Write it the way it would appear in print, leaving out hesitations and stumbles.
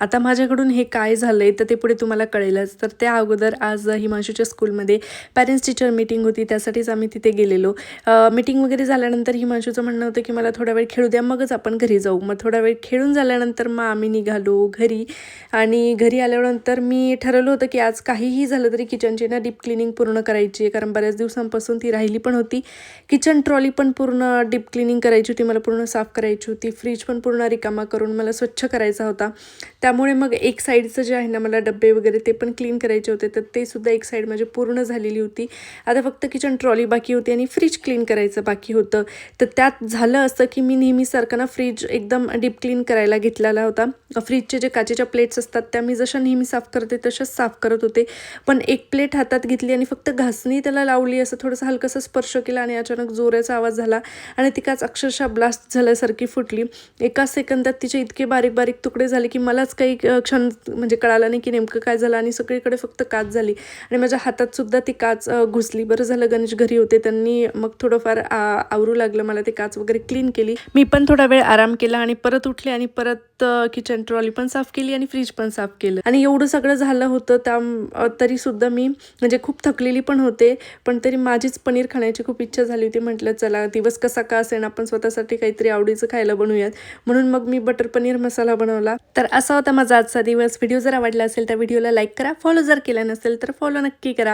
आता माझ्याकडून हे काय झालं आहे तर ते पुढे तुम्हाला कळेलच. तर त्या अगोदर आज हिमांशूच्या स्कूलमध्ये पॅरेंट्स टीचर मीटिंग होती, त्यासाठीच आम्ही तिथे गेलेलो. मीटिंग वगैरे झाल्यानंतर हिमांशूचं म्हणणं होतं की मला थोडा वेळ खेळू द्या, मगच आपण घरी जाऊ. मग थोडा वेळ खेळून झाल्यानंतर मग आम्ही निघालो घरी. आणि घरी आल्यानंतर मी ठरवलं होतं की आज काहीही झालं तरी किचनची ना डीप क्लिनिंग पूर्ण करायची आहे, कारण बऱ्याच दिवसांपासून ती राहिली पण होती. किचन ट्रॉली पण पूर्ण डीप क्लिनिंग करायची होती, मला पूर्ण साफ करायची होती. फ्रीज पण पूर्ण रिकामा करून मला स्वच्छ करायचा होता. त्यामुळे मग एक साईडचं जे आहे ना, मला डब्बे वगैरे ते पण क्लीन करायचे होते, तर ते सुद्धा एक साईड माझी पूर्ण झालेली होती. आता फक्त किचन ट्रॉली बाकी होती आणि फ्रीज क्लीन करायचं बाकी होतं. तर त्यात झालं असं की मी नेहमीसारखं ना फ्रीज एकदम डीप क्लीन करायला घेतलेला होता. फ्रीजचे जे काचेच्या प्लेट्स असतात त्या मी जशा नेहमी साफ करते तशाच साफ करत होते. पण एक प्लेट हातात घेतली आणि फक्त घासणी त्याला लावली, असं थोडंसं हलकंसं स्पर्श केला आणि अचानक जोराचा आवाज झाला आणि ती काच अक्षरशः ब्लास्ट झाल्यासारखी फुटली. एका सेकंदात तिचे इतके बारीक बारीक तुकडे झाले की मलाच काही क्षण म्हणजे कळालं नाही की नेमकं काय झालं, आणि सगळीकडे फक्त काच झाली आणि माझ्या हातात सुद्धा ती काच घुसली. बरं झालं गणेश घरी होते, त्यांनी मग थोडंफार आवरू लागलं मला, ते काच वगैरे क्लीन केली. मी पण थोडा वेळ आराम केला आणि परत उठले आणि परत किचन ट्रॉली पण साफ केली आणि फ्रीज पण साफ केलं. आणि एवढं सगळं झालं होतं तरी सुद्धा मी म्हणजे खूप थकलेली पण होते, पण तरी माझीच पनीर खाण्याची खूप इच्छा झाली होती. म्हटलं चला दिवस कसा का असेल आपण स्वतःसाठी काहीतरी आवडीचं खायला बनवूयात, म्हणून मग मी बटर पनीर मसाला बनवला. तर असा होता माझा आजचा दिवस. व्हिडिओ जर आवडला असेल तर व्हिडिओला लाईक करा, फॉलो जर केला नसेल तर फॉलो नक्की करा.